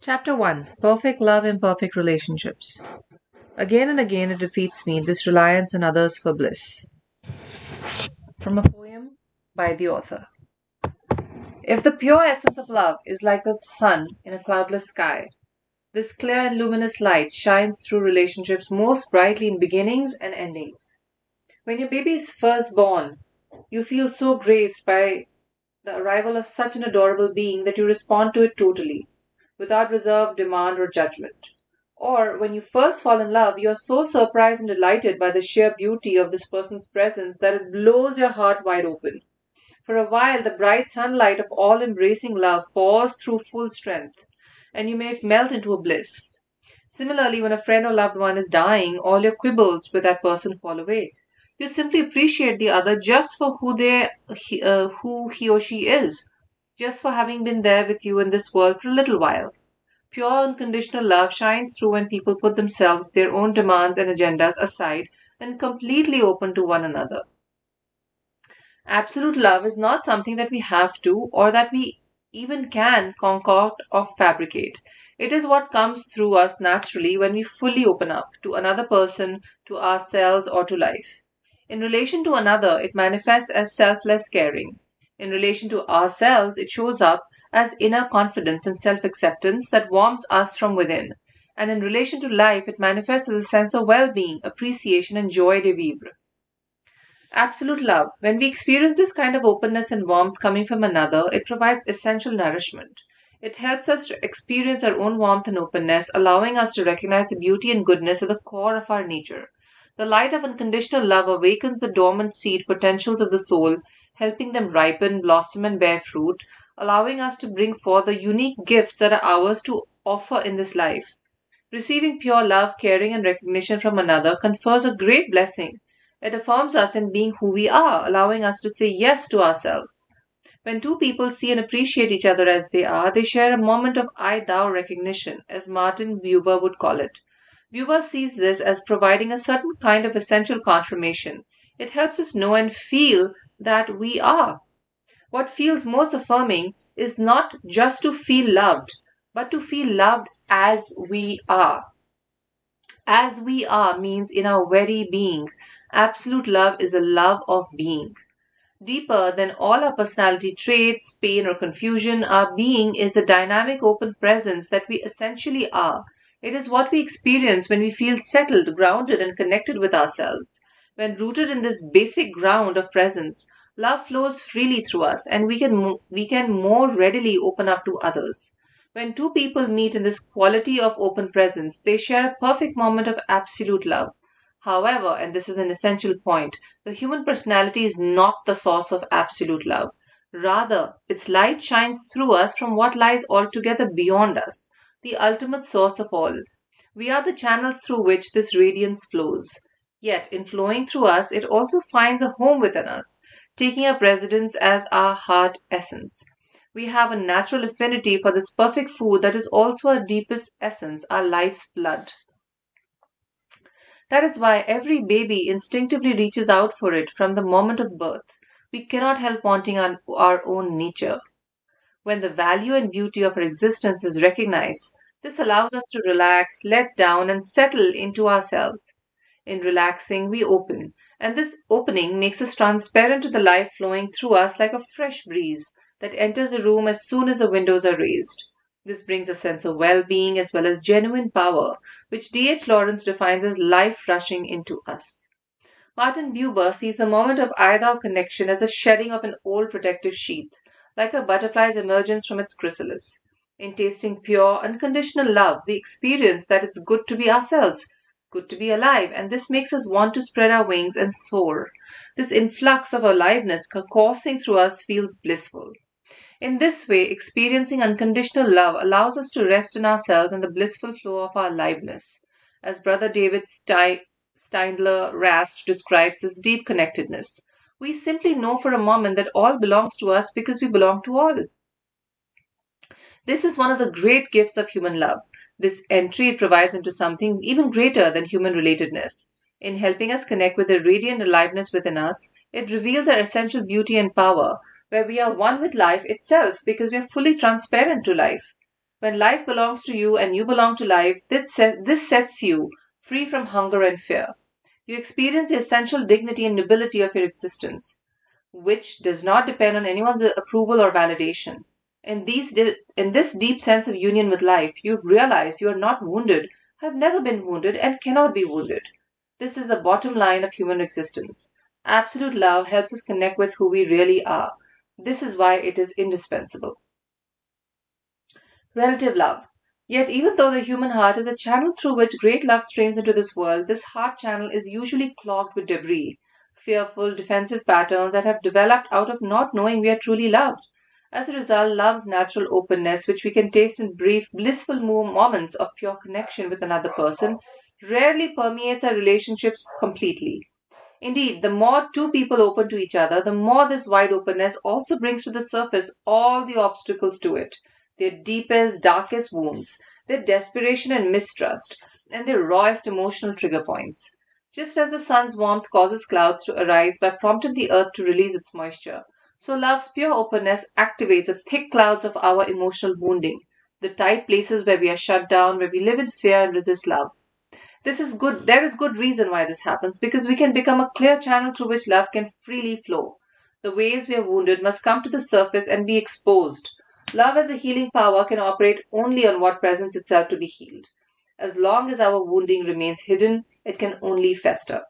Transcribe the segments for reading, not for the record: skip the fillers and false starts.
Chapter 1: Perfect Love, Imperfect Relationships. Again and again it defeats me, this reliance on others for bliss. From a poem by the author. If the pure essence of love is like the sun in a cloudless sky, this clear and luminous light shines through relationships most brightly in beginnings and endings. When your baby is first born, you feel so graced by the arrival of such an adorable being that you respond to it totally, without reserve, demand, or judgment. Or when you first fall in love, you are so surprised and delighted by the sheer beauty of this person's presence that it blows your heart wide open. For a while, the bright sunlight of all embracing love pours through full strength, and you may melt into a bliss. Similarly, when a friend or loved one is dying, all your quibbles with that person fall away. You simply appreciate the other just for who he or she is, just for having been there with you in this world for a little while. Pure unconditional love shines through when people put themselves, their own demands and agendas aside and completely open to one another. Absolute love is not something that we have to or that we even can concoct or fabricate. It is what comes through us naturally when we fully open up to another person, to ourselves, or to life. In relation to another, it manifests as selfless caring. In relation to ourselves, it shows up as inner confidence and self acceptance that warms us from within. And in relation to life, it manifests as a sense of well being, appreciation, and joy de vivre. Absolute love. When we experience this kind of openness and warmth coming from another, it provides essential nourishment. It helps us to experience our own warmth and openness, allowing us to recognize the beauty and goodness at the core of our nature. The light of unconditional love awakens the dormant seed potentials of the soul, helping them ripen, blossom, and bear fruit, allowing us to bring forth the unique gifts that are ours to offer in this life. Receiving pure love, caring, and recognition from another confers a great blessing. It affirms us in being who we are, allowing us to say yes to ourselves. When two people see and appreciate each other as they are, they share a moment of I thou recognition, as Martin Buber would call it. Buber sees this as providing a certain kind of essential confirmation. It helps us know and feel that we are. What feels most affirming is not just to feel loved, but to feel loved as we are. As we are means in our very being. Absolute love is the love of being. Deeper than all our personality traits, pain, or confusion, our being is the dynamic open presence that we essentially are. It is what we experience when we feel settled, grounded, and connected with ourselves. When rooted in this basic ground of presence, love flows freely through us and we can more readily open up to others. When two people meet in this quality of open presence, they share a perfect moment of absolute love. However, and this is an essential point, the human personality is not the source of absolute love. Rather, its light shines through us from what lies altogether beyond us, the ultimate source of all. We are the channels through which this radiance flows. Yet, in flowing through us, it also finds a home within us, taking up residence as our heart essence. We have a natural affinity for this perfect food that is also our deepest essence, our life's blood. That is why every baby instinctively reaches out for it from the moment of birth. We cannot help wanting our own nature. When the value and beauty of our existence is recognized, this allows us to relax, let down, and settle into ourselves. In relaxing, we open, and this opening makes us transparent to the life flowing through us like a fresh breeze that enters a room as soon as the windows are raised. This brings a sense of well being as well as genuine power, which D.H. Lawrence defines as life rushing into us. Martin Buber sees the moment of I thou connection as the shedding of an old protective sheath, like a butterfly's emergence from its chrysalis. In tasting pure, unconditional love, we experience that it's good to be ourselves, good to be alive, and this makes us want to spread our wings and soar. This influx of aliveness coursing through us feels blissful. In this way, experiencing unconditional love allows us to rest in ourselves and the blissful flow of our aliveness. As Brother David Steindler Rast describes this deep connectedness, we simply know for a moment that all belongs to us because we belong to all. This is one of the great gifts of human love. This entry it provides into something even greater than human relatedness. In helping us connect with the radiant aliveness within us, it reveals our essential beauty and power, where we are one with life itself because we are fully transparent to life. When life belongs to you and you belong to life, this sets you free from hunger and fear. You experience the essential dignity and nobility of your existence, which does not depend on anyone's approval or validation. In this deep sense of union with life, you realize you are not wounded, have never been wounded, and cannot be wounded. This is the bottom line of human existence. Absolute love helps us connect with who we really are. This is why it is indispensable. Relative love. Yet, even though the human heart is a channel through which great love streams into this world, this heart channel is usually clogged with debris, fearful, defensive patterns that have developed out of not knowing we are truly loved. As a result, love's natural openness, which we can taste in brief, blissful moments of pure connection with another person, rarely permeates our relationships completely. Indeed, the more two people open to each other, the more this wide openness also brings to the surface all the obstacles to it, their deepest, darkest wounds, their desperation and mistrust, and their rawest emotional trigger points. Just as the sun's warmth causes clouds to arise by prompting the earth to release its moisture, so love's pure openness activates the thick clouds of our emotional wounding, the tight places where we are shut down, where we live in fear and resist love. This is good. There is good reason why this happens because we can become a clear channel through which love can freely flow. The ways we are wounded must come to the surface and be exposed. Love as a healing power can operate only on what presents itself to be healed. As long as our wounding remains hidden, it can only fester.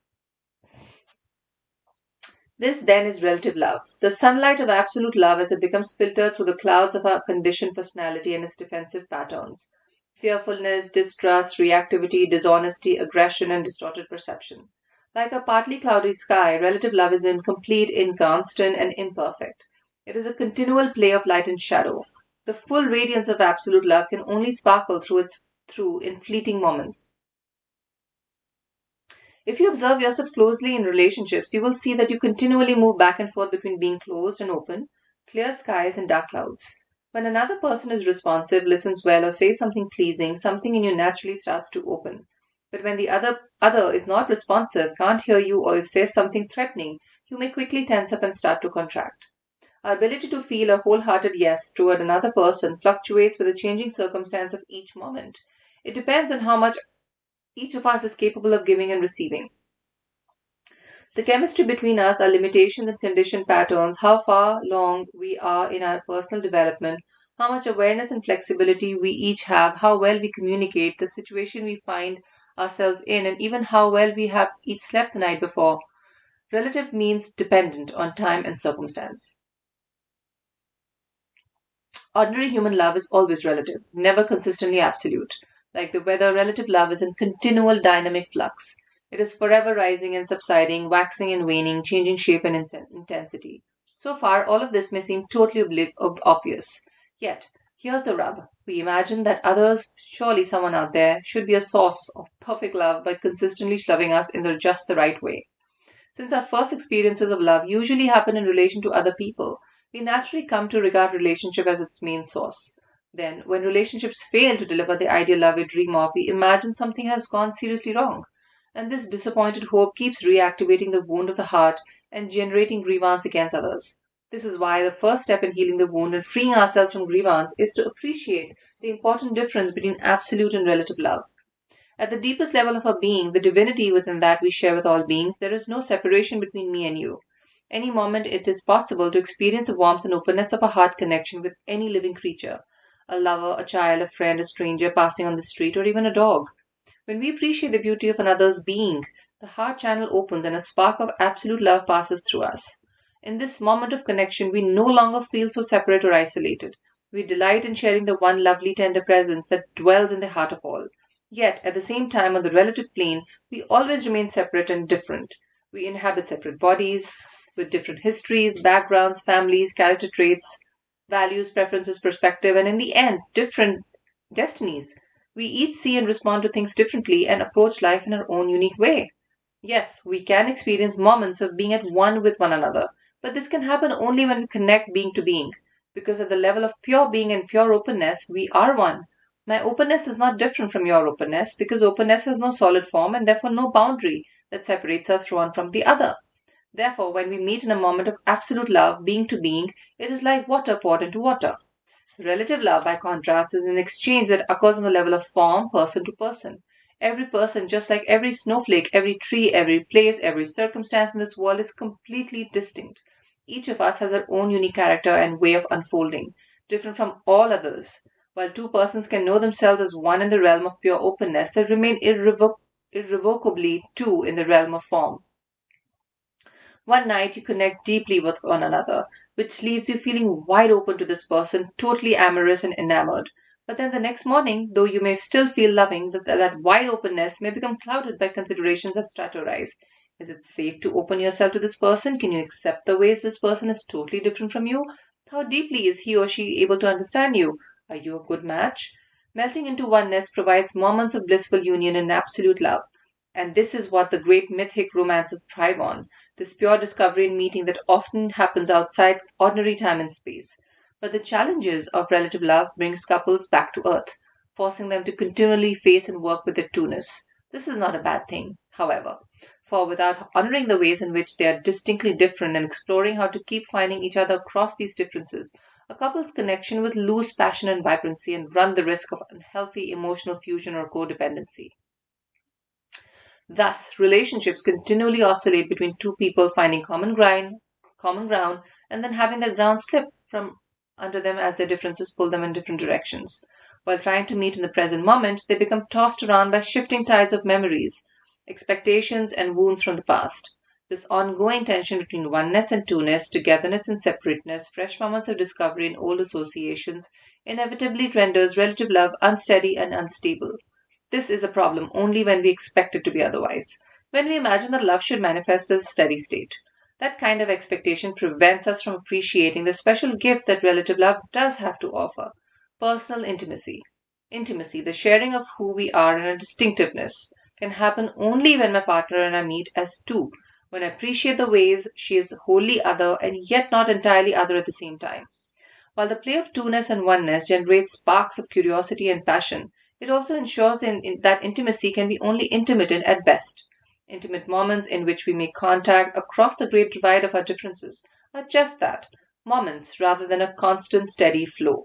This then is relative love, the sunlight of absolute love as it becomes filtered through the clouds of our conditioned personality and its defensive patterns. Fearfulness, distrust, reactivity, dishonesty, aggression, and distorted perception. Like a partly cloudy sky, relative love is incomplete, inconstant, and imperfect. It is a continual play of light and shadow. The full radiance of absolute love can only sparkle through in fleeting moments. If you observe yourself closely in relationships, you will see that you continually move back and forth between being closed and open, clear skies and dark clouds. When another person is responsive, listens well, or says something pleasing, something in you naturally starts to open. But when the other is not responsive, can't hear you, or says something threatening, you may quickly tense up and start to contract. Our ability to feel a wholehearted yes toward another person fluctuates with the changing circumstance of each moment. It depends on how much each of us is capable of giving and receiving. The chemistry between us, our limitations and conditioned patterns, how far along we are in our personal development, how much awareness and flexibility we each have, how well we communicate, the situation we find ourselves in, and even how well we have each slept the night before. Relative means dependent on time and circumstance. Ordinary human love is always relative, never consistently absolute. Like the weather, relative love is in continual dynamic flux. It is forever rising and subsiding, waxing and waning, changing shape and intensity. So far, all of this may seem totally obvious. Yet, here's the rub. We imagine that others, surely someone out there, should be a source of perfect love by consistently loving us in just the right way. Since our first experiences of love usually happen in relation to other people, we naturally come to regard relationship as its main source. Then, when relationships fail to deliver the ideal love we dream of, we imagine something has gone seriously wrong. And this disappointed hope keeps reactivating the wound of the heart and generating grievance against others. This is why the first step in healing the wound and freeing ourselves from grievance is to appreciate the important difference between absolute and relative love. At the deepest level of our being, the divinity within that we share with all beings, there is no separation between me and you. Any moment it is possible to experience the warmth and openness of a heart connection with any living creature, a lover, a child, a friend, a stranger passing on the street, or even a dog. When we appreciate the beauty of another's being, the heart channel opens and a spark of absolute love passes through us. In this moment of connection, we no longer feel so separate or isolated. We delight in sharing the one lovely, tender presence that dwells in the heart of all. Yet, at the same time, on the relative plane, we always remain separate and different. We inhabit separate bodies, with different histories, backgrounds, families, character traits, values, preferences, perspective, and in the end, different destinies. We each see and respond to things differently and approach life in our own unique way. Yes, we can experience moments of being at one with one another, but this can happen only when we connect being to being, because at the level of pure being and pure openness, we are one. My openness is not different from your openness because openness has no solid form and therefore no boundary that separates us one from the other. Therefore, when we meet in a moment of absolute love, being to being, it is like water poured into water. Relative love, by contrast, is an exchange that occurs on the level of form, person to person. Every person, just like every snowflake, every tree, every place, every circumstance in this world, is completely distinct. Each of us has our own unique character and way of unfolding, different from all others. While two persons can know themselves as one in the realm of pure openness, they remain irrevocably two in the realm of form. One night you connect deeply with one another, which leaves you feeling wide open to this person, totally amorous and enamored. But then the next morning, though you may still feel loving, that wide openness may become clouded by considerations that start to arise. Is it safe to open yourself to this person? Can you accept the ways this person is totally different from you? How deeply is he or she able to understand you? Are you a good match? Melting into oneness provides moments of blissful union and absolute love. And this is what the great mythic romances thrive on, this pure discovery and meeting that often happens outside ordinary time and space. But the challenges of relative love brings couples back to earth, forcing them to continually face and work with their two-ness. This is not a bad thing, however, for without honoring the ways in which they are distinctly different and exploring how to keep finding each other across these differences, a couple's connection will lose passion and vibrancy and run the risk of unhealthy emotional fusion or codependency. Thus, relationships continually oscillate between two people finding common ground, and then having that ground slip from under them as their differences pull them in different directions. While trying to meet in the present moment, they become tossed around by shifting tides of memories, expectations, and wounds from the past. This ongoing tension between oneness and two-ness, togetherness and separateness, fresh moments of discovery and old associations, inevitably renders relative love unsteady and unstable. This is a problem only when we expect it to be otherwise, when we imagine that love should manifest as a steady state. That kind of expectation prevents us from appreciating the special gift that relative love does have to offer: personal intimacy. Intimacy, the sharing of who we are and a distinctiveness, can happen only when my partner and I meet as two, when I appreciate the ways she is wholly other and yet not entirely other at the same time. While the play of two-ness and oneness generates sparks of curiosity and passion, it also ensures that intimacy can be only intermittent at best. Intimate moments in which we make contact across the great divide of our differences are just that, moments rather than a constant steady flow.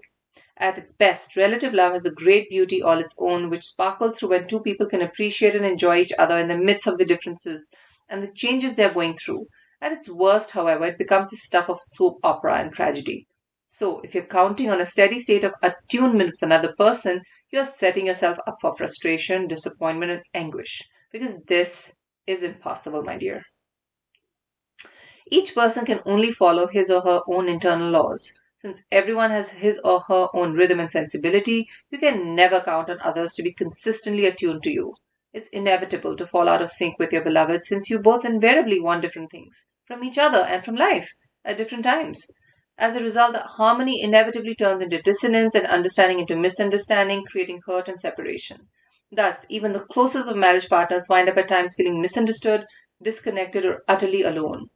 At its best, relative love has a great beauty all its own, which sparkles through when two people can appreciate and enjoy each other in the midst of the differences and the changes they are going through. At its worst, however, it becomes the stuff of soap opera and tragedy. So, if you're counting on a steady state of attunement with another person, you're setting yourself up for frustration, disappointment, and anguish. Because this is impossible, my dear. Each person can only follow his or her own internal laws. Since everyone has his or her own rhythm and sensibility, you can never count on others to be consistently attuned to you. It's inevitable to fall out of sync with your beloved since you both invariably want different things from each other and from life at different times. As a result, the harmony inevitably turns into dissonance and understanding into misunderstanding, creating hurt and separation. Thus, even the closest of marriage partners wind up at times feeling misunderstood, disconnected, or utterly alone,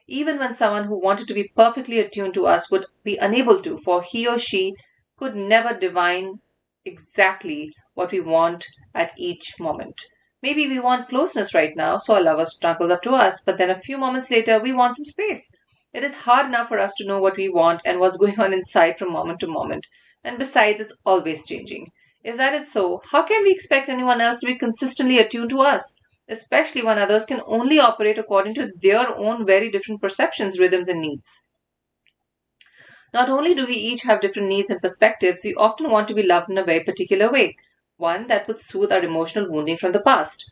even when someone who wanted to be perfectly attuned to us would be unable to, for he or she could never divine exactly what we want at each moment. Maybe we want closeness right now, so our lover snuggles up to us, but then a few moments later we want some space. It is hard enough for us to know what we want and what's going on inside from moment to moment. And besides, it's always changing. If that is so, how can we expect anyone else to be consistently attuned to us? Especially when others can only operate according to their own very different perceptions, rhythms, and needs. Not only do we each have different needs and perspectives, we often want to be loved in a very particular way, one that would soothe our emotional wounding from the past.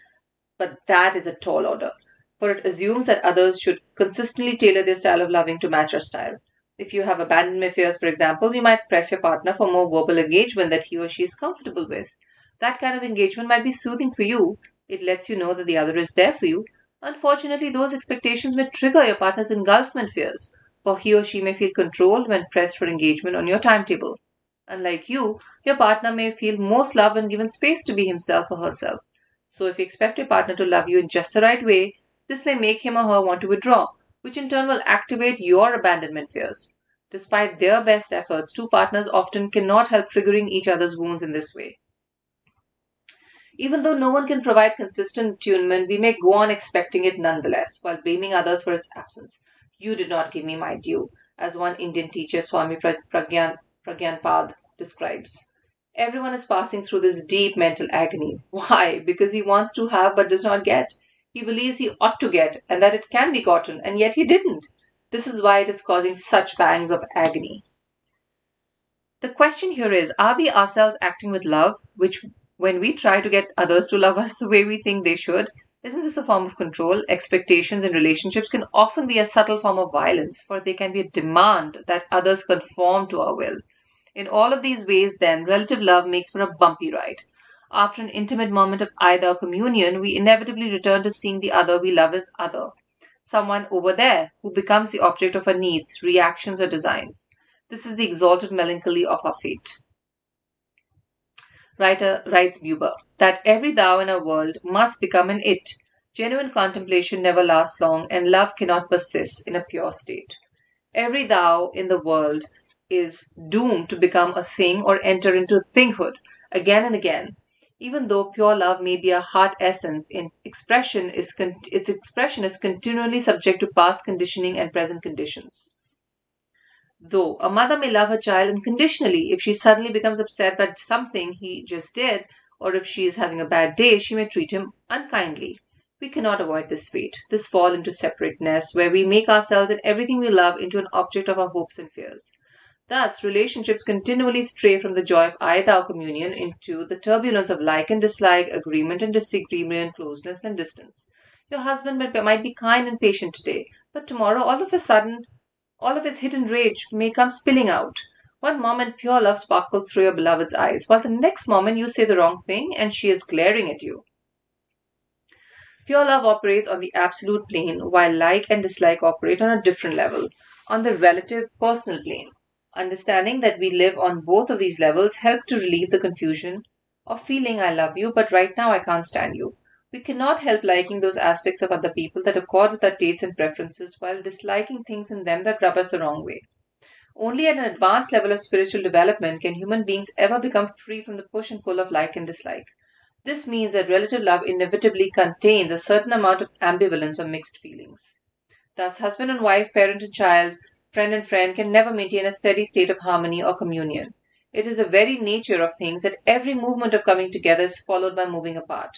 But that is a tall order, for it assumes that others should consistently tailor their style of loving to match our style. If you have abandonment fears, for example, you might press your partner for more verbal engagement that he or she is comfortable with. That kind of engagement might be soothing for you. It lets you know that the other is there for you. Unfortunately, those expectations may trigger your partner's engulfment fears, for he or she may feel controlled when pressed for engagement on your timetable. Unlike you, your partner may feel most loved when given space to be himself or herself. So if you expect your partner to love you in just the right way, this may make him or her want to withdraw, which in turn will activate your abandonment fears. Despite their best efforts, two partners often cannot help triggering each other's wounds in this way. Even though no one can provide consistent attunement, we may go on expecting it nonetheless, while blaming others for its absence. You did not give me my due, as one Indian teacher, Swami Pragyanpad describes. Everyone is passing through this deep mental agony. Why? Because he wants to have but does not get. He believes he ought to get and that it can be gotten, and yet he didn't. This is why it is causing such pangs of agony. The question here is, are we ourselves acting with love, which when we try to get others to love us the way we think they should? Isn't this a form of control? Expectations in relationships can often be a subtle form of violence, for they can be a demand that others conform to our will. In all of these ways, then, relative love makes for a bumpy ride. After an intimate moment of either communion, we inevitably return to seeing the other we love as other, someone over there who becomes the object of our needs, reactions, or designs. This is the exalted melancholy of our fate. Writer writes Buber that every thou in our world must become an it. Genuine contemplation never lasts long, and love cannot persist in a pure state. Every thou in the world is doomed to become a thing or enter into thinghood again and again. Even though pure love may be a heart essence, its expression is continually subject to past conditioning and present conditions. Though a mother may love her child unconditionally, if she suddenly becomes upset by something he just did, or if she is having a bad day, she may treat him unkindly. We cannot avoid this fate, this fall into separateness, where we make ourselves and everything we love into an object of our hopes and fears. Thus, relationships continually stray from the joy of either communion into the turbulence of like and dislike, agreement and disagreement, closeness and distance. Your husband might be kind and patient today, but tomorrow all of a sudden all of his hidden rage may come spilling out. One moment pure love sparkles through your beloved's eyes, while the next moment you say the wrong thing and she is glaring at you. Pure love operates on the absolute plane, while like and dislike operate on a different level, on the relative personal plane. Understanding that we live on both of these levels help to relieve the confusion of feeling I love you, but right now I can't stand you. We cannot help liking those aspects of other people that accord with our tastes and preferences while disliking things in them that rub us the wrong way. Only at an advanced level of spiritual development can human beings ever become free from the push and pull of like and dislike. This means that relative love inevitably contains a certain amount of ambivalence or mixed feelings. Thus, husband and wife, parent and child, friend and friend can never maintain a steady state of harmony or communion. It is the very nature of things that every movement of coming together is followed by moving apart.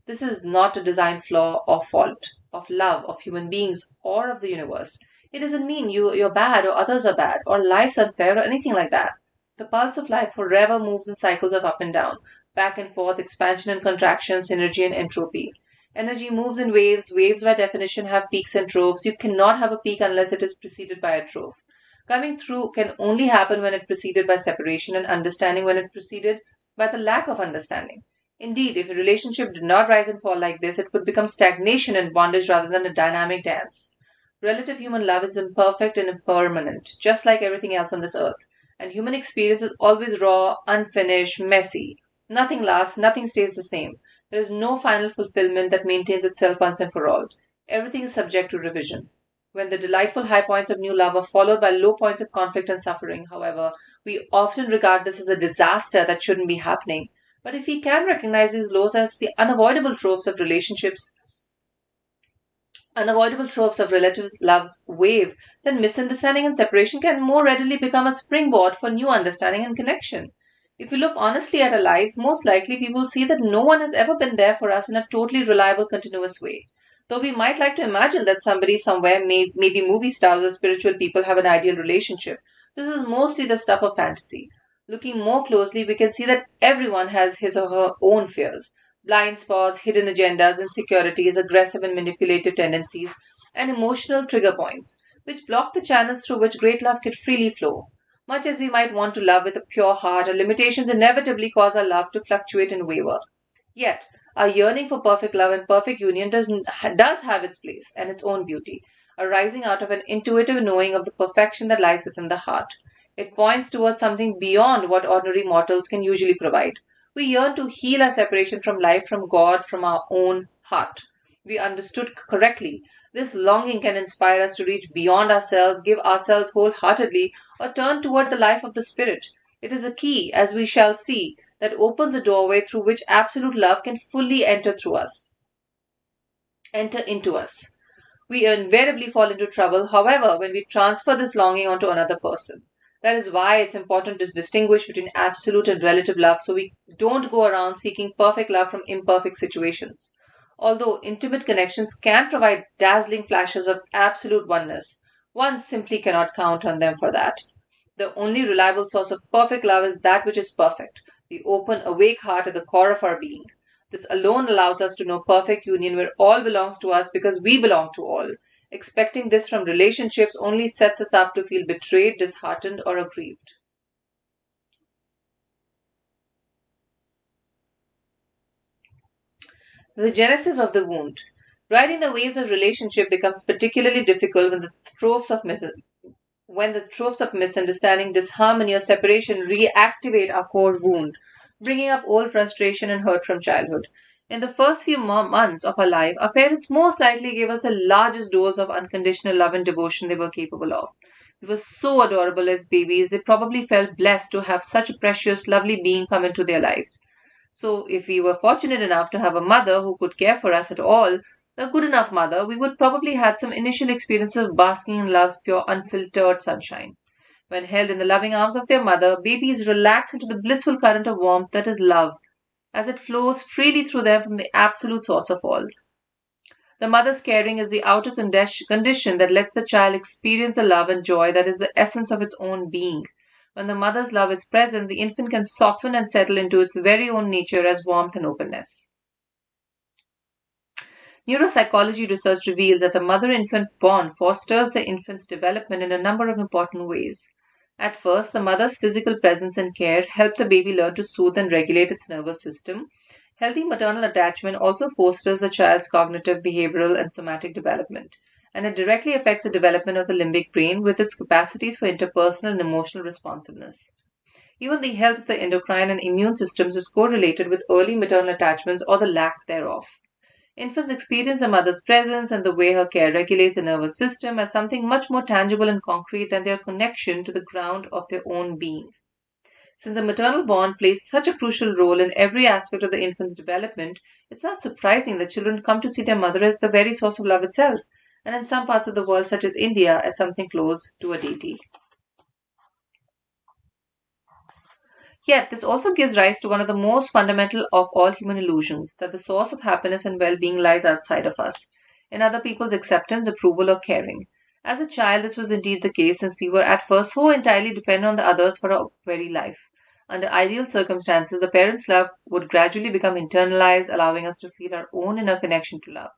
This is not a design flaw or fault of love, of human beings, or of the universe. It doesn't mean you're bad or others are bad or life's unfair or anything like that. The pulse of life forever moves in cycles of up and down, back and forth, expansion and contraction, synergy and entropy. Energy moves in waves. Waves, by definition, have peaks and troughs. You cannot have a peak unless it is preceded by a trough. Coming through can only happen when it preceded by separation, and understanding when it preceded by the lack of understanding. Indeed, if a relationship did not rise and fall like this, it would become stagnation and bondage rather than a dynamic dance. Relative human love is imperfect and impermanent, just like everything else on this earth. And human experience is always raw, unfinished, messy. Nothing lasts, nothing stays the same. There is no final fulfillment that maintains itself once and for all. Everything is subject to revision. When the delightful high points of new love are followed by low points of conflict and suffering, however, we often regard this as a disaster that shouldn't be happening. But if we can recognize these lows as the unavoidable tropes of relationships, unavoidable tropes of relative love's wave, then misunderstanding and separation can more readily become a springboard for new understanding and connection. If we look honestly at our lives, most likely we will see that no one has ever been there for us in a totally reliable, continuous way. Though we might like to imagine that somebody somewhere, maybe movie stars or spiritual people, have an ideal relationship, this is mostly the stuff of fantasy. Looking more closely, we can see that everyone has his or her own fears, blind spots, hidden agendas, insecurities, aggressive and manipulative tendencies, and emotional trigger points, which block the channels through which great love can freely flow. Much as we might want to love with a pure heart, our limitations inevitably cause our love to fluctuate and waver. Yet, our yearning for perfect love and perfect union does have its place and its own beauty, arising out of an intuitive knowing of the perfection that lies within the heart. It points towards something beyond what ordinary mortals can usually provide. We yearn to heal our separation from life, from God, from our own heart. We understood correctly. This longing can inspire us to reach beyond ourselves, give ourselves wholeheartedly, or turn toward the life of the Spirit. It is a key, as we shall see, that opens the doorway through which absolute love can fully enter into us. We invariably fall into trouble, however, when we transfer this longing onto another person. That is why it's important to distinguish between absolute and relative love so we don't go around seeking perfect love from imperfect situations. Although intimate connections can provide dazzling flashes of absolute oneness, one simply cannot count on them for that. The only reliable source of perfect love is that which is perfect, the open, awake heart at the core of our being. This alone allows us to know perfect union where all belongs to us because we belong to all. Expecting this from relationships only sets us up to feel betrayed, disheartened, or aggrieved. The genesis of the wound. Riding the waves of relationship becomes particularly difficult when the tropes of misunderstanding, disharmony, or separation reactivate our core wound, bringing up old frustration and hurt from childhood. In the first few months of our life, our parents most likely gave us the largest dose of unconditional love and devotion they were capable of. We were so adorable as babies, they probably felt blessed to have such a precious, lovely being come into their lives. So, if we were fortunate enough to have a mother who could care for us at all, a good enough mother, we would probably had some initial experiences of basking in love's pure, unfiltered sunshine. When held in the loving arms of their mother, babies relax into the blissful current of warmth that is love, as it flows freely through them from the absolute source of all. The mother's caring is the outer condition that lets the child experience the love and joy that is the essence of its own being. When the mother's love is present, the infant can soften and settle into its very own nature as warmth and openness. Neuropsychology research reveals that the mother infant bond fosters the infant's development in a number of important ways. At first, the mother's physical presence and care help the baby learn to soothe and regulate its nervous system. Healthy maternal attachment also fosters the child's cognitive, behavioral, and somatic development, and it directly affects the development of the limbic brain with its capacities for interpersonal and emotional responsiveness. Even the health of the endocrine and immune systems is correlated with early maternal attachments or the lack thereof. Infants experience a mother's presence and the way her care regulates the nervous system as something much more tangible and concrete than their connection to the ground of their own being. Since the maternal bond plays such a crucial role in every aspect of the infant's development, it's not surprising that children come to see their mother as the very source of love itself, and in some parts of the world, such as India, as something close to a deity. Yet, this also gives rise to one of the most fundamental of all human illusions that the source of happiness and well being lies outside of us, in other people's acceptance, approval, or caring. As a child, this was indeed the case since we were at first so entirely dependent on the others for our very life. Under ideal circumstances, the parents' love would gradually become internalized, allowing us to feel our own inner connection to love.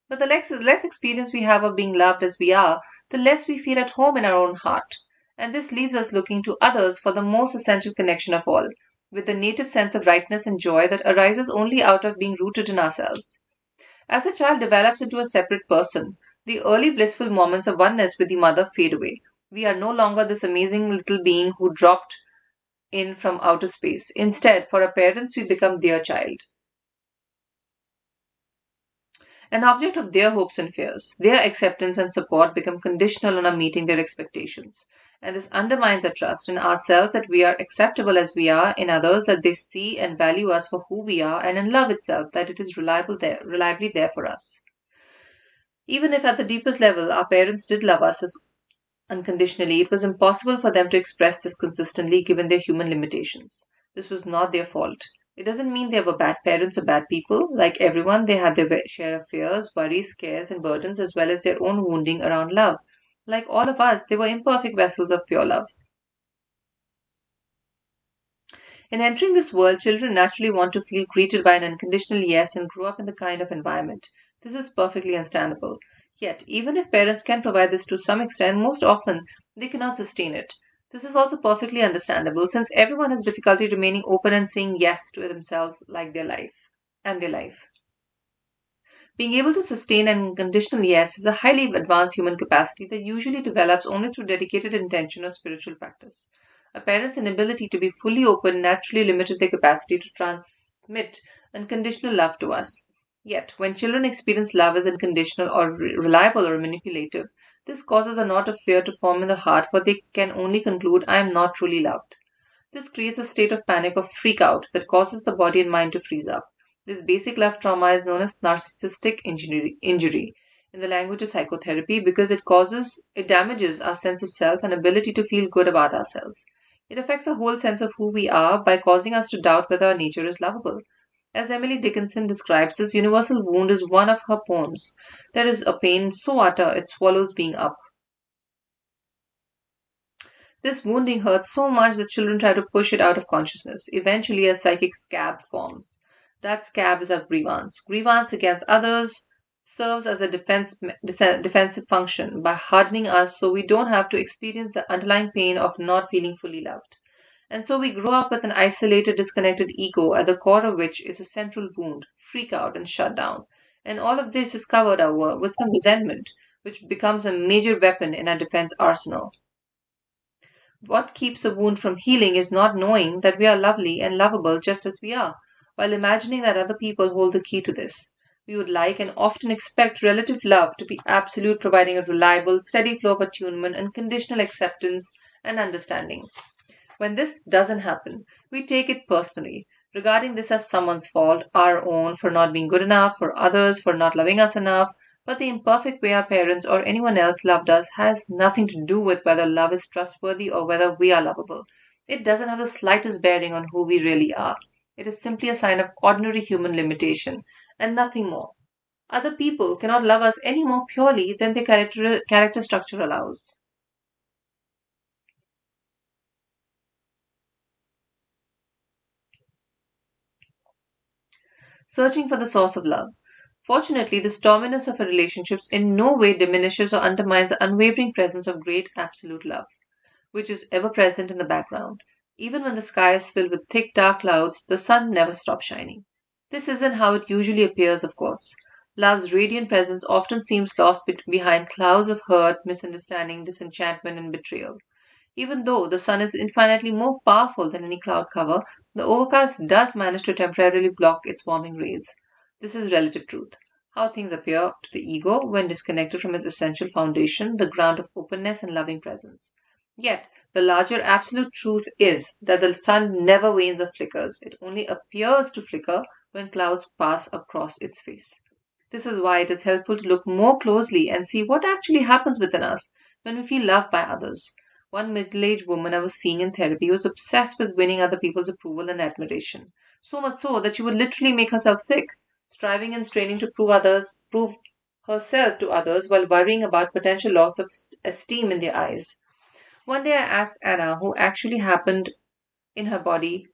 But the less experience we have of being loved as we are, the less we feel at home in our own heart. And this leaves us looking to others for the most essential connection of all, with the native sense of rightness and joy that arises only out of being rooted in ourselves. As the child develops into a separate person, the early blissful moments of oneness with the mother fade away. We are no longer this amazing little being who dropped in from outer space. Instead, for our parents, we become their child, an object of their hopes and fears. Their acceptance and support become conditional on our meeting their expectations. And this undermines the trust in ourselves that we are acceptable as we are, in others that they see and value us for who we are, and in love itself that it is reliably there for us. Even if at the deepest level our parents did love us unconditionally, it was impossible for them to express this consistently given their human limitations. This was not their fault. It doesn't mean they were bad parents or bad people. Like everyone, they had their share of fears, worries, cares, and burdens, as well as their own wounding around love. Like all of us, they were imperfect vessels of pure love. In entering this world, children naturally want to feel greeted by an unconditional yes and grow up in the kind of environment. This is perfectly understandable. Yet, even if parents can provide this to some extent, most often they cannot sustain it. This is also perfectly understandable since everyone has difficulty remaining open and saying yes to themselves like their life. Being able to sustain an unconditional yes is a highly advanced human capacity that usually develops only through dedicated intention or spiritual practice. A parent's inability to be fully open naturally limited their capacity to transmit unconditional love to us. Yet, when children experience love as unconditional or reliable or manipulative, this causes a knot of fear to form in the heart, for they can only conclude, I am not truly loved. This creates a state of panic or freak out that causes the body and mind to freeze up. This basic love trauma is known as narcissistic injury. in the language of psychotherapy, because it damages our sense of self and ability to feel good about ourselves. It affects our whole sense of who we are by causing us to doubt whether our nature is lovable. As Emily Dickinson describes, this universal wound is one of her poems. There is a pain so utter it swallows being up. This wounding hurts so much that children try to push it out of consciousness. Eventually, a psychic scab forms. That scab is our grievance. Grievance against others serves as a defensive function by hardening us so we don't have to experience the underlying pain of not feeling fully loved. And so we grow up with an isolated, disconnected ego at the core of which is a central wound, freak out and shut down. And all of this is covered over with some resentment, which becomes a major weapon in our defense arsenal. What keeps the wound from healing is not knowing that we are lovely and lovable just as we are, while imagining that other people hold the key to this. We would like and often expect relative love to be absolute, providing a reliable, steady flow of attunement and conditional acceptance and understanding. When this doesn't happen, we take it personally, regarding this as someone's fault, our own, for not being good enough, for others, for not loving us enough. But the imperfect way our parents or anyone else loved us has nothing to do with whether love is trustworthy or whether we are lovable. It doesn't have the slightest bearing on who we really are. It is simply a sign of ordinary human limitation, and nothing more. Other people cannot love us any more purely than their character structure allows. Searching for the source of love. Fortunately, the storminess of our relationships in no way diminishes or undermines the unwavering presence of great absolute love, which is ever present in the background. Even when the sky is filled with thick dark clouds, the sun never stops shining. This isn't how it usually appears, of course. Love's radiant presence often seems lost behind clouds of hurt, misunderstanding, disenchantment, and betrayal. Even though the sun is infinitely more powerful than any cloud cover, the overcast does manage to temporarily block its warming rays. This is relative truth. How things appear to the ego when disconnected from its essential foundation, the ground of openness and loving presence. Yet, the larger absolute truth is that the sun never wanes or flickers. It only appears to flicker when clouds pass across its face. This is why it is helpful to look more closely and see what actually happens within us when we feel loved by others. One middle aged woman I was seeing in therapy was obsessed with winning other people's approval and admiration. So much so that she would literally make herself sick, striving and straining to prove herself to others while worrying about potential loss of esteem in their eyes. One day I asked Anna who actually happened in her body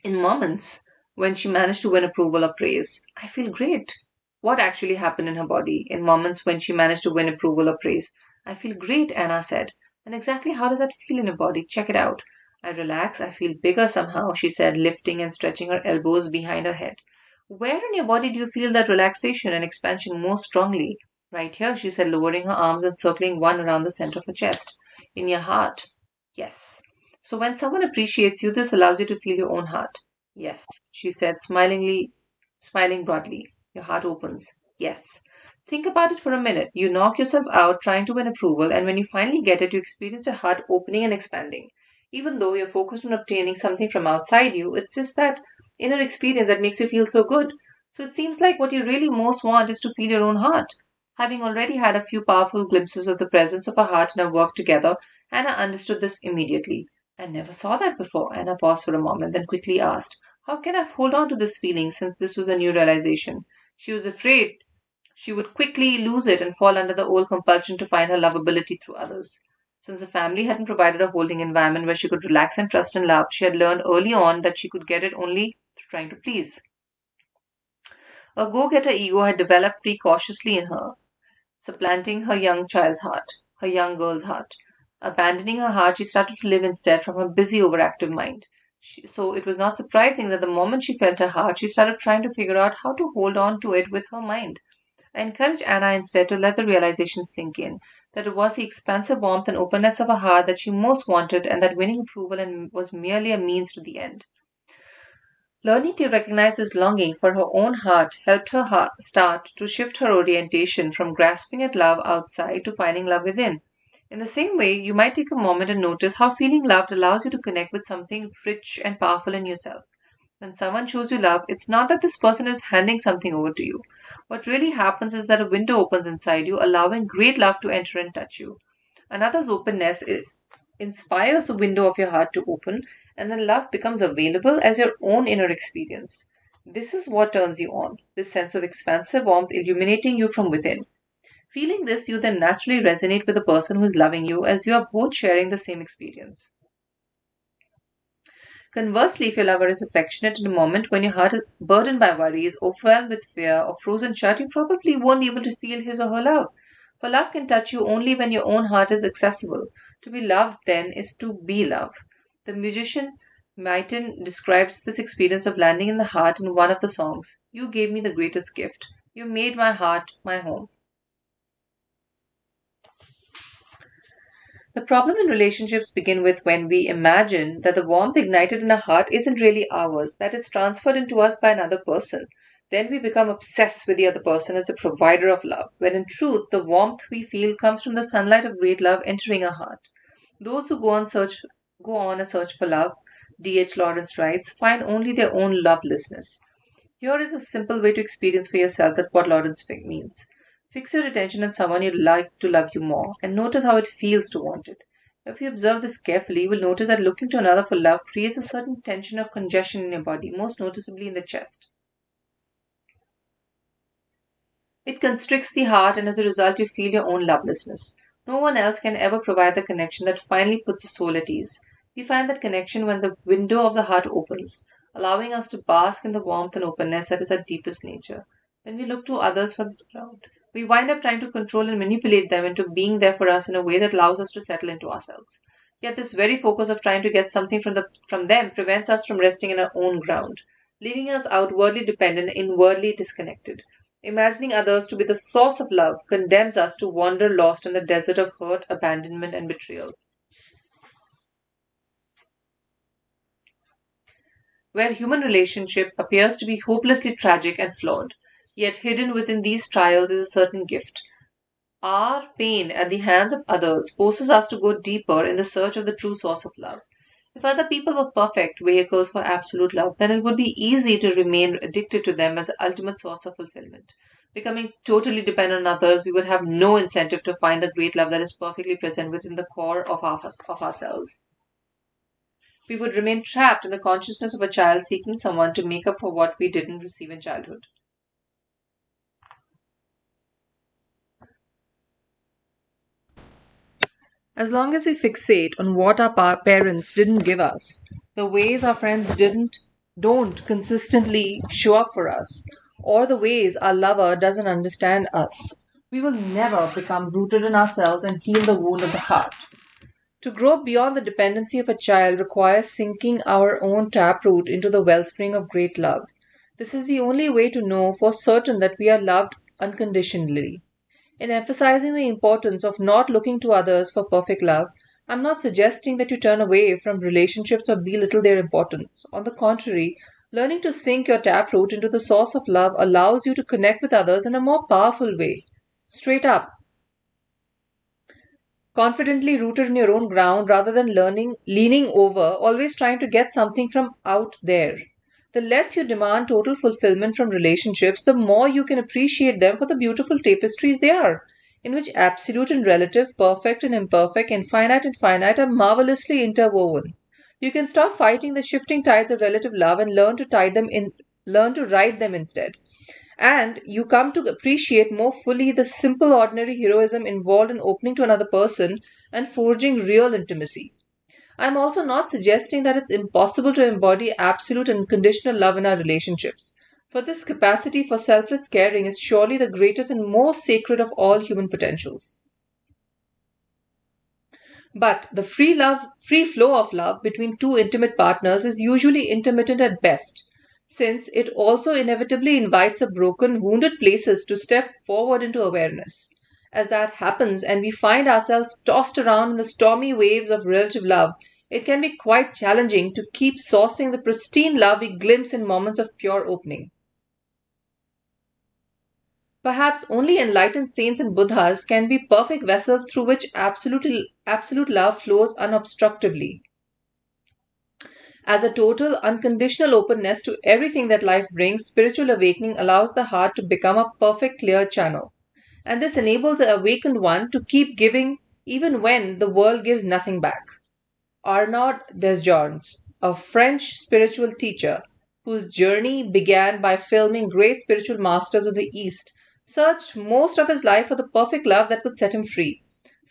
in moments when she managed to win approval or praise. I feel great. What actually happened in her body in moments when she managed to win approval or praise? I feel great, Anna said. And exactly how does that feel in your body? Check it out. I relax, I feel bigger somehow, she said, lifting and stretching her elbows behind her head. Where in your body do you feel that relaxation and expansion most strongly? Right here, she said, lowering her arms and circling one around the center of her chest. In your heart. Yes. So when someone appreciates you, this allows you to feel your own heart. Yes, she said, smiling broadly. Your heart opens. Yes. Think about it for a minute. You knock yourself out trying to win approval, and when you finally get it, you experience your heart opening and expanding. Even though you're focused on obtaining something from outside you, it's just that inner experience that makes you feel so good. So it seems like what you really most want is to feel your own heart. Having already had a few powerful glimpses of the presence of a heart in our work together, Anna understood this immediately. I never saw that before. Anna paused for a moment, then quickly asked, how can I hold on to this feeling since this was a new realization? She was afraid she would quickly lose it and fall under the old compulsion to find her lovability through others. Since the family hadn't provided a holding environment where she could relax and trust and love, she had learned early on that she could get it only through trying to please. A go getter ego had developed precautiously in her, supplanting her young child's heart, her young girl's heart. Abandoning her heart, she started to live instead from her busy, overactive mind. So it was not surprising that the moment she felt her heart, she started trying to figure out how to hold on to it with her mind. I encouraged Anna instead to let the realization sink in that it was the expansive warmth and openness of her heart that she most wanted, and that winning approval was merely a means to the end. Learning to recognize this longing for her own heart helped her start to shift her orientation from grasping at love outside to finding love within. In the same way, you might take a moment and notice how feeling loved allows you to connect with something rich and powerful in yourself. When someone shows you love, it's not that this person is handing something over to you. What really happens is that a window opens inside you, allowing great love to enter and touch you. Another's openness inspires the window of your heart to open, and then love becomes available as your own inner experience. This is what turns you on, this sense of expansive warmth illuminating you from within. Feeling this, you then naturally resonate with the person who is loving you as you are both sharing the same experience. Conversely, if your lover is affectionate in a moment when your heart is burdened by worries, overwhelmed with fear, or frozen shut, you probably won't be able to feel his or her love. For love can touch you only when your own heart is accessible. To be loved, then, is to be love. The musician Maitin describes this experience of landing in the heart in one of the songs. You gave me the greatest gift. You made my heart my home. The problem in relationships begin with when we imagine that the warmth ignited in our heart isn't really ours, that it's transferred into us by another person. Then we become obsessed with the other person as the provider of love, when in truth the warmth we feel comes from the sunlight of great love entering our heart. Those who go on a search for love, D.H. Lawrence writes, find only their own lovelessness. Here is a simple way to experience for yourself that what Lawrence means. Fix your attention on someone you'd like to love you more, and notice how it feels to want it. If you observe this carefully, you will notice that looking to another for love creates a certain tension or congestion in your body, most noticeably in the chest. It constricts the heart, and as a result, you feel your own lovelessness. No one else can ever provide the connection that finally puts the soul at ease. We find that connection when the window of the heart opens, allowing us to bask in the warmth and openness that is our deepest nature. When we look to others for this ground, we wind up trying to control and manipulate them into being there for us in a way that allows us to settle into ourselves. Yet this very focus of trying to get something from them prevents us from resting in our own ground, leaving us outwardly dependent, inwardly disconnected. Imagining others to be the source of love condemns us to wander lost in the desert of hurt, abandonment, and betrayal. Where human relationship appears to be hopelessly tragic and flawed, yet hidden within these trials is a certain gift. Our pain at the hands of others forces us to go deeper in the search of the true source of love. If other people were perfect vehicles for absolute love, then it would be easy to remain addicted to them as the ultimate source of fulfillment. Becoming totally dependent on others, we would have no incentive to find the great love that is perfectly present within the core of ourselves. We would remain trapped in the consciousness of a child seeking someone to make up for what we didn't receive in childhood. As long as we fixate on what our parents didn't give us, the ways our friends don't consistently show up for us, or the ways our lover doesn't understand us, we will never become rooted in ourselves and heal the wound of the heart. To grow beyond the dependency of a child requires sinking our own taproot into the wellspring of great love. This is the only way to know for certain that we are loved unconditionally. In emphasizing the importance of not looking to others for perfect love, I'm not suggesting that you turn away from relationships or belittle their importance. On the contrary, learning to sink your taproot into the source of love allows you to connect with others in a more powerful way. Straight up, confidently rooted in your own ground rather than leaning over, always trying to get something from out there. The less you demand total fulfillment from relationships, the more you can appreciate them for the beautiful tapestries they are, in which absolute and relative, perfect and imperfect, infinite and finite are marvelously interwoven. You can stop fighting the shifting tides of relative love and learn to ride them instead. And you come to appreciate more fully the simple, ordinary heroism involved in opening to another person and forging real intimacy. I'm also not suggesting that it's impossible to embody absolute and unconditional love in our relationships. For this capacity for selfless caring is surely the greatest and most sacred of all human potentials. But the free flow of love between two intimate partners is usually intermittent at best, since it also inevitably invites the broken, wounded places to step forward into awareness. As that happens and we find ourselves tossed around in the stormy waves of relative love, it can be quite challenging to keep sourcing the pristine love we glimpse in moments of pure opening. Perhaps only enlightened saints and Buddhas can be perfect vessels through which absolute love flows unobstructedly. As a total, unconditional openness to everything that life brings, spiritual awakening allows the heart to become a perfect, clear channel. And this enables the awakened one to keep giving even when the world gives nothing back. Arnaud Desjardins, a French spiritual teacher whose journey began by filming great spiritual masters of the East, searched most of his life for the perfect love that would set him free.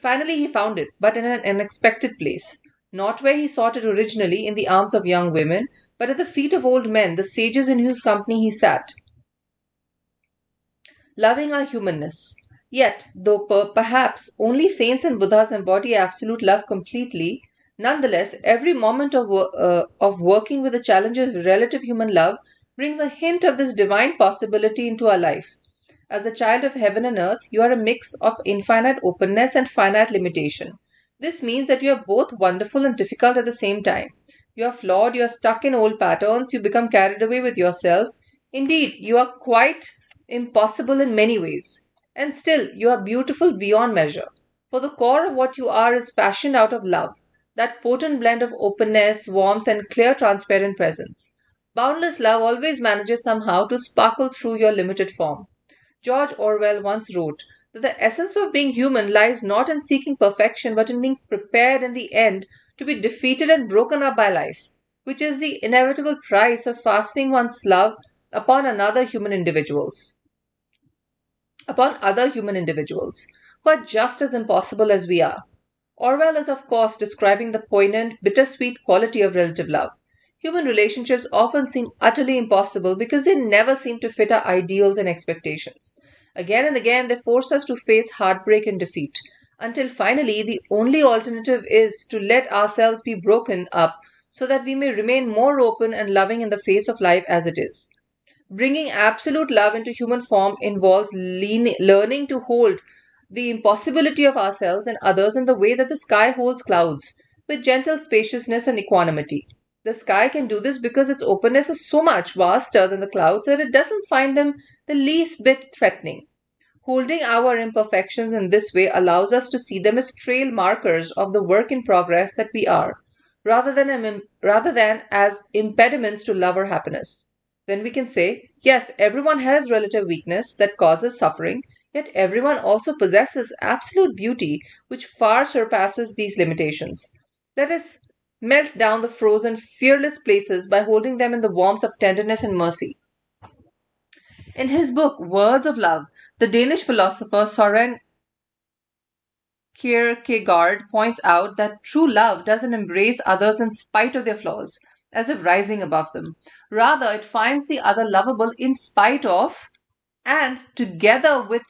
Finally, he found it, but in an unexpected place. Not where he sought it originally, in the arms of young women, but at the feet of old men, the sages in whose company he sat, loving our humanness. Yet, though perhaps only saints and Buddhas embody absolute love completely, nonetheless, every moment of working with the challenges of relative human love brings a hint of this divine possibility into our life. As the child of heaven and earth, you are a mix of infinite openness and finite limitation. This means that you are both wonderful and difficult at the same time. You are flawed, you are stuck in old patterns, you become carried away with yourself. Indeed, you are quite impossible in many ways. And still, you are beautiful beyond measure. For the core of what you are is fashioned out of love, that potent blend of openness, warmth, and clear, transparent presence. Boundless love always manages somehow to sparkle through your limited form. George Orwell once wrote that the essence of being human lies not in seeking perfection but in being prepared in the end to be defeated and broken up by life, which is the inevitable price of fastening one's love upon another human individuals upon other human individuals who are just as impossible as we are. Orwell is, of course, describing the poignant, bittersweet quality of relative love. Human relationships often seem utterly impossible because they never seem to fit our ideals and expectations. Again and again, they force us to face heartbreak and defeat, until finally the only alternative is to let ourselves be broken up so that we may remain more open and loving in the face of life as it is. Bringing absolute love into human form involves learning to hold the impossibility of ourselves and others in the way that the sky holds clouds, with gentle spaciousness and equanimity. The sky can do this because its openness is so much vaster than the clouds that it doesn't find them the least bit threatening. Holding our imperfections in this way allows us to see them as trail markers of the work in progress that we are, rather than as impediments to love or happiness. Then we can say, yes, everyone has relative weakness that causes suffering, yet everyone also possesses absolute beauty which far surpasses these limitations. Let us melt down the frozen, fearless places by holding them in the warmth of tenderness and mercy. In his book, Words of Love, the Danish philosopher Soren Kierkegaard points out that true love doesn't embrace others in spite of their flaws, as if rising above them. Rather, it finds the other lovable in spite of and together with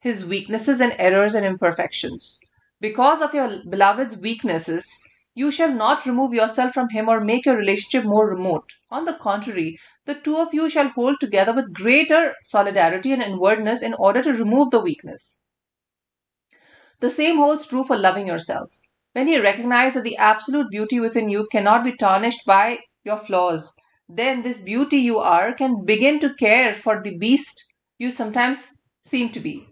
his weaknesses and errors and imperfections. Because of your beloved's weaknesses, you shall not remove yourself from him or make your relationship more remote. On the contrary, the two of you shall hold together with greater solidarity and inwardness in order to remove the weakness. The same holds true for loving yourself. When you recognize that the absolute beauty within you cannot be tarnished by your flaws, then this beauty you are can begin to care for the beast you sometimes seem to be.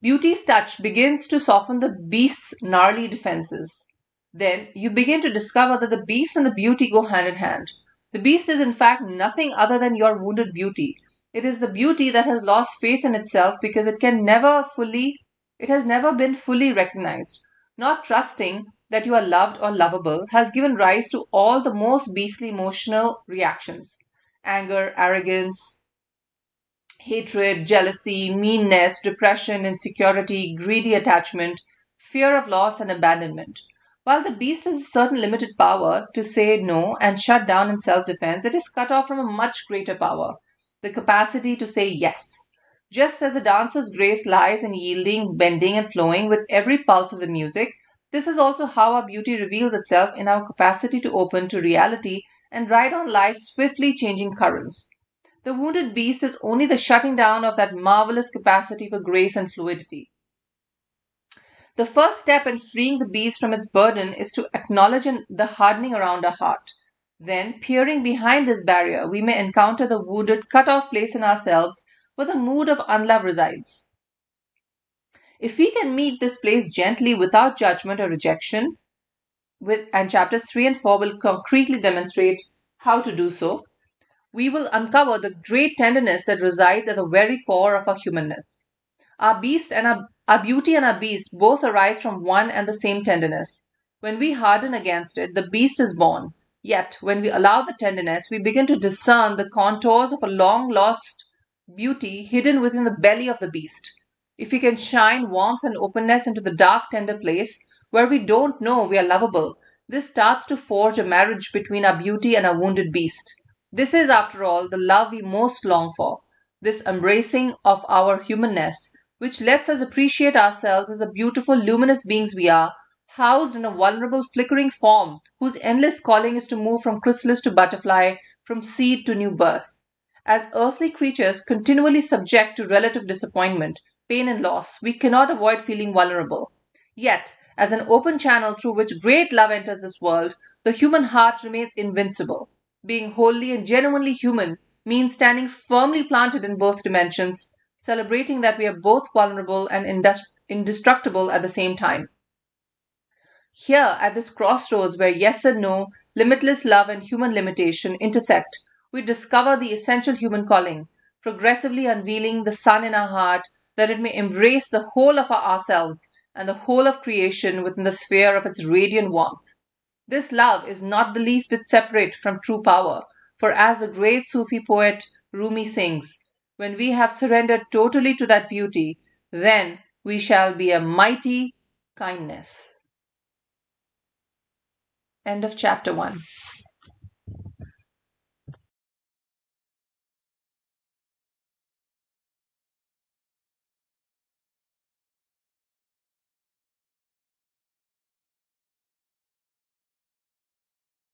Beauty's touch begins to soften the beast's gnarly defenses. Then you begin to discover that the beast and the beauty go hand in hand. The beast is in fact nothing other than your wounded beauty. It is the beauty that has lost faith in itself because it has never been fully recognized. Not trusting that you are loved or lovable has given rise to all the most beastly emotional reactions: anger, arrogance, hatred, jealousy, meanness, depression, insecurity, greedy attachment, fear of loss, and abandonment. While the beast has a certain limited power to say no and shut down in self defense, it is cut off from a much greater power: the capacity to say yes. Just as a dancer's grace lies in yielding, bending, and flowing with every pulse of the music, this is also how our beauty reveals itself in our capacity to open to reality and ride on life's swiftly changing currents. The wounded beast is only the shutting down of that marvelous capacity for grace and fluidity. The first step in freeing the beast from its burden is to acknowledge the hardening around our heart. Then, peering behind this barrier, we may encounter the wounded, cut off place in ourselves where the mood of unlove resides. If we can meet this place gently without judgment or rejection, and chapters 3 and 4 will concretely demonstrate how to do so. We will uncover the great tenderness that resides at the very core of our humanness. Our beauty and our beast both arise from one and the same tenderness. When we harden against it, the beast is born. Yet, when we allow the tenderness, we begin to discern the contours of a long lost beauty hidden within the belly of the beast. If we can shine warmth and openness into the dark, tender place where we don't know we are lovable, this starts to forge a marriage between our beauty and our wounded beast. This is, after all, the love we most long for, this embracing of our humanness, which lets us appreciate ourselves as the beautiful, luminous beings we are, housed in a vulnerable, flickering form whose endless calling is to move from chrysalis to butterfly, from seed to new birth. As earthly creatures continually subject to relative disappointment, pain, and loss, we cannot avoid feeling vulnerable. Yet, as an open channel through which great love enters this world, the human heart remains invincible. Being wholly and genuinely human means standing firmly planted in both dimensions, celebrating that we are both vulnerable and indestructible at the same time. Here, at this crossroads where yes and no, limitless love and human limitation intersect, we discover the essential human calling, progressively unveiling the sun in our heart that it may embrace the whole of ourselves and the whole of creation within the sphere of its radiant warmth. This love is not the least bit separate from true power, for as the great Sufi poet Rumi sings, when we have surrendered totally to that beauty, then we shall be a mighty kindness. End of chapter 1.